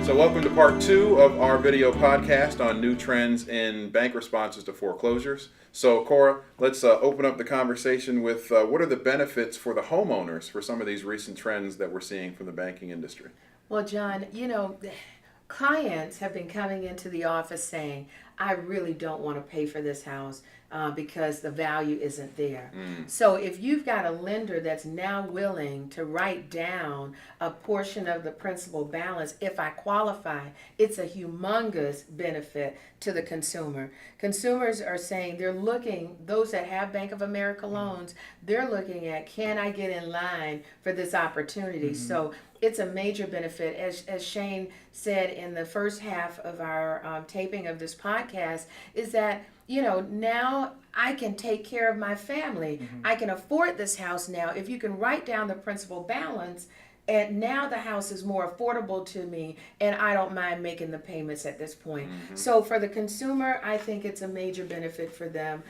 So welcome to part 2 of our video podcast on new trends in bank responses to foreclosures. So Cora, let's open up the conversation with what are the benefits for the homeowners for some of these recent trends that we're seeing from the banking industry? Well, John, clients have been coming into the office saying, I really don't want to pay for this house because the value isn't there. So if you've got a lender that's now willing to write down a portion of the principal balance, if I qualify, it's a humongous benefit to the consumer. Consumers are saying they're looking, those that have Bank of America loans, they're looking at, can I get in line for this opportunity? So it's a major benefit. As Shane said in the first half of our taping of this podcast, is that, now I can take care of my family. I can afford this house now. If you can write down the principal balance, and now the house is more affordable to me, and I don't mind making the payments at this point. So for the consumer, I think it's a major benefit for them.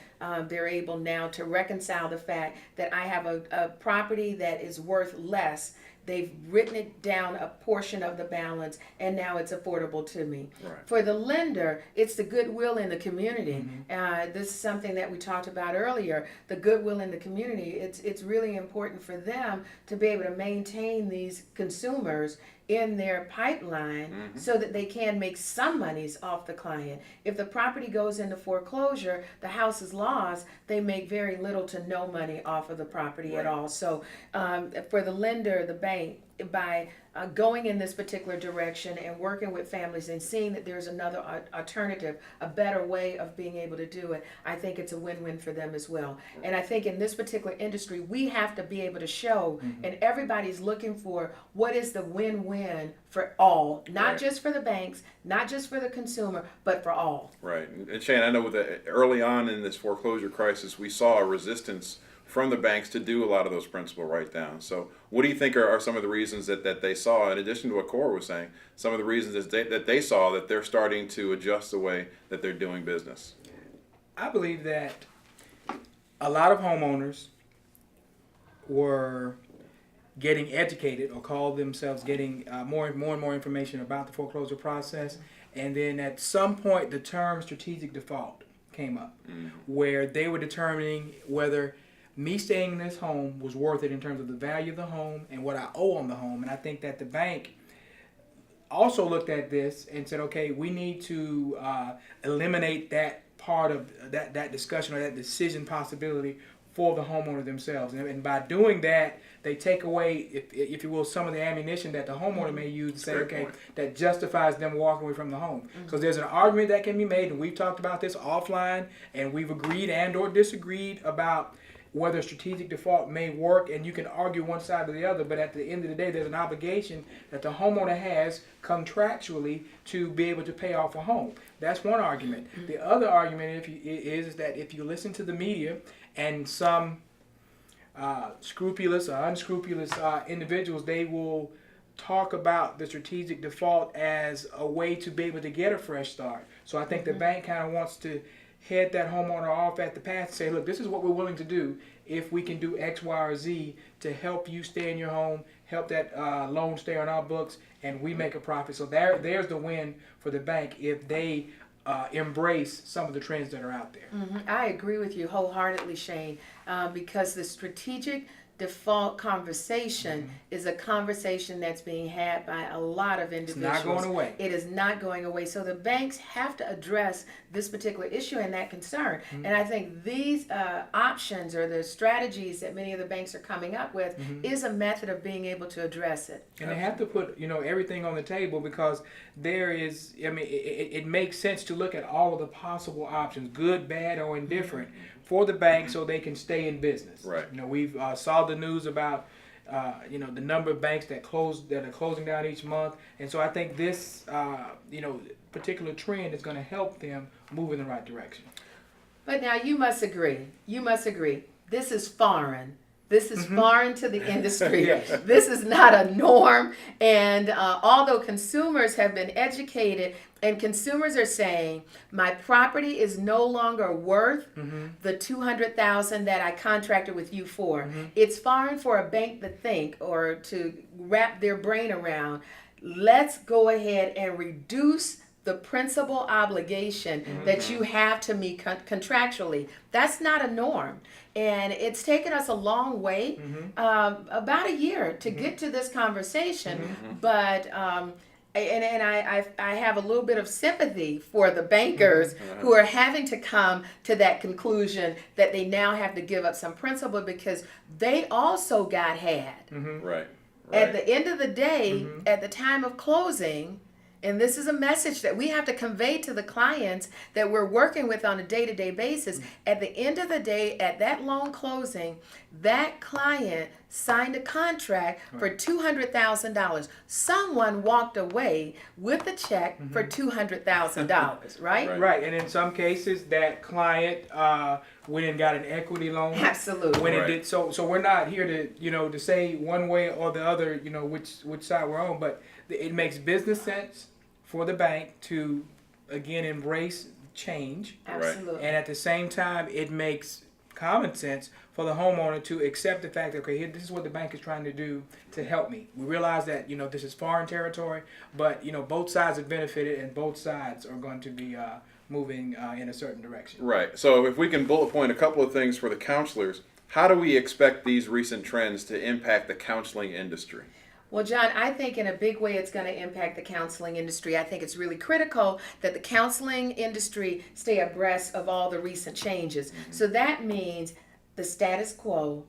They're able now to reconcile the fact that I have a property that is worth less. They've written it down a portion of the balance, and now it's affordable to me. Right. For the lender, it's the goodwill in the community. This is something that we talked about earlier, the goodwill in the community. It's really important for them to be able to maintain these consumers in their pipeline so that they can make some monies off the client. If the property goes into foreclosure, the house is lost, they make very little to no money off of the property at all. So for the lender, the bank, by going in this particular direction and working with families and seeing that there's another alternative, a better way of being able to do it, I think it's a win-win for them as well. And I think in this particular industry, we have to be able to show, and everybody's looking for what is the win-win for all, not just for the banks, not just for the consumer, but for all. Right. And Shane, I know early on in this foreclosure crisis, we saw a resistance from the banks to do a lot of those principal write-downs. So what do you think are some of the reasons that they saw, in addition to what Cora was saying, some of the reasons that they saw that they're starting to adjust the way that they're doing business? I believe that a lot of homeowners were getting educated or called themselves getting more and more information about the foreclosure process. And then at some point, the term strategic default came up, where they were determining whether me staying in this home was worth it in terms of the value of the home and what I owe on the home. And I think that the bank also looked at this and said, okay, we need to eliminate that part of that discussion or that decision possibility for the homeowner themselves. And by doing that, they take away, if you will, some of the ammunition that the homeowner may use to say, okay, that justifies them walking away from the home. Because there's an argument that can be made, and we've talked about this offline, and we've agreed and or disagreed about whether strategic default may work, and you can argue one side or the other, but at the end of the day, there's an obligation that the homeowner has contractually to be able to pay off a home. That's one argument. The other argument is that if you listen to the media and some scrupulous or unscrupulous individuals, they will talk about the strategic default as a way to be able to get a fresh start. So I think the bank kind of wants to head that homeowner off at the path and say, look, this is what we're willing to do if we can do X, Y, or Z to help you stay in your home, help that loan stay on our books, and we make a profit. So there's the win for the bank if they embrace some of the trends that are out there. I agree with you wholeheartedly, Shane, because the strategic default conversation is a conversation that's being had by a lot of individuals. It's not going away. It is not going away. So the banks have to address this particular issue and that concern. And I think these options or the strategies that many of the banks are coming up with is a method of being able to address it. And they have to put, everything on the table, because there is, it makes sense to look at all of the possible options, good, bad, or indifferent, for the bank so they can stay in business. Right. We've saw the news about the number of banks that are closing down each month, and so I think this particular trend is going to help them move in the right direction. But now you must agree. This is foreign. This is foreign to the industry. Yes. This is not a norm. And although consumers have been educated, and consumers are saying, my property is no longer worth the $200,000 that I contracted with you for. It's foreign for a bank to think or to wrap their brain around. let's go ahead and reduce the principal obligation that you have to me contractually. That's not a norm. And it's taken us a long way, about a year, to get to this conversation. But I have a little bit of sympathy for the bankers who are having to come to that conclusion that they now have to give up some principal because they also got had. Right. At the end of the day, at the time of closing, and this is a message that we have to convey to the clients that we're working with on a day-to-day basis. At the end of the day, at that loan closing, that client signed a contract for $200,000. Someone walked away with a check for $200,000, right? Right, and in some cases, that client went and got an equity loan. Absolutely. When it did so we're not here to to say one way or the other which side we're on, but it makes business sense for the bank to again embrace change. Absolutely. And at the same time, it makes common sense for the homeowner to accept the fact that, okay, this is what the bank is trying to do to help me. We realize that, this is foreign territory, but, both sides have benefited and both sides are going to be moving in a certain direction. Right. So if we can bullet point a couple of things for the counselors, how do we expect these recent trends to impact the counseling industry? Well, John, I think in a big way it's going to impact the counseling industry. I think it's really critical that the counseling industry stay abreast of all the recent changes. So that means the status quo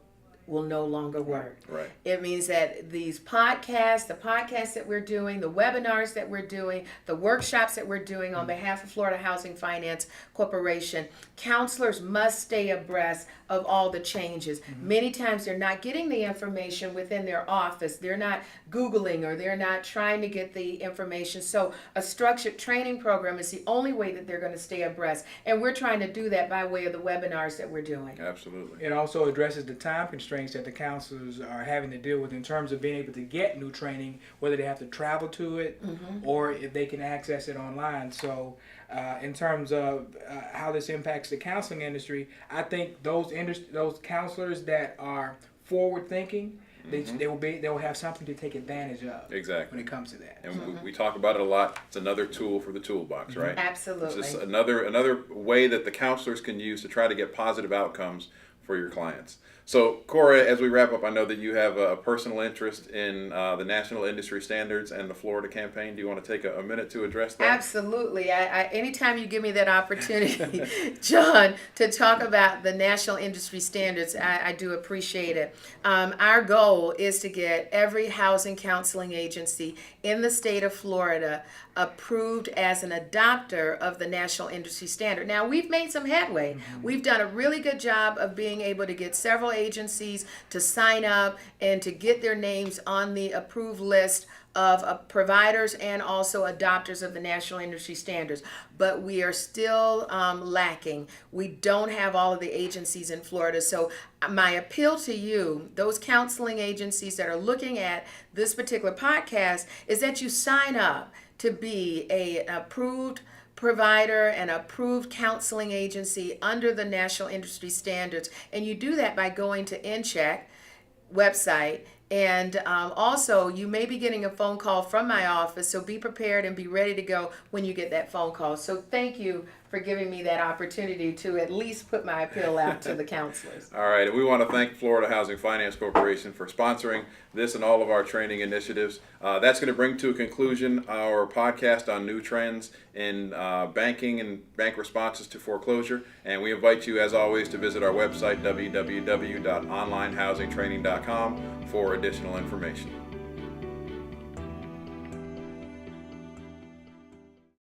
will no longer work. Right. It means that these podcasts, the podcasts that we're doing, the webinars that we're doing, the workshops that we're doing on behalf of Florida Housing Finance Corporation, counselors must stay abreast of all the changes. Many times they're not getting the information within their office. They're not Googling or they're not trying to get the information. So a structured training program is the only way that they're going to stay abreast. And we're trying to do that by way of the webinars that we're doing. Absolutely. It also addresses the time constraints that the counselors are having to deal with in terms of being able to get new training, whether they have to travel to it or if they can access it online. So in terms of how this impacts the counseling industry, I think those counselors that are forward thinking, they will have something to take advantage of. Exactly. When it comes to that. And we talk about it a lot. It's another tool for the toolbox, right? Absolutely. It's just another way that the counselors can use to try to get positive outcomes for your clients. So, Cora, as we wrap up, I know that you have a personal interest in the National Industry Standards and the Florida campaign. Do you want to take a minute to address that? Absolutely. Anytime you give me that opportunity, John, to talk about the National Industry Standards, I do appreciate it. Our goal is to get every housing counseling agency in the state of Florida approved as an adopter of the National Industry Standard. Now, we've made some headway. We've done a really good job of being able to get several agencies to sign up and to get their names on the approved list of providers and also adopters of the National Industry Standards. But we are still lacking. We don't have all of the agencies in Florida. So my appeal to you, those counseling agencies that are looking at this particular podcast, is that you sign up to be an approved provider and approved counseling agency under the National Industry Standards. And you do that by going to InCheck website. And also, you may be getting a phone call from my office, so be prepared and be ready to go when you get that phone call. So thank you for giving me that opportunity to at least put my appeal out to the counselors. All right, and we want to thank Florida Housing Finance Corporation for sponsoring this and all of our training initiatives. That's going to bring to a conclusion our podcast on new trends in banking and bank responses to foreclosure. And we invite you, as always, to visit our website, www.onlinehousingtraining.com, for additional information.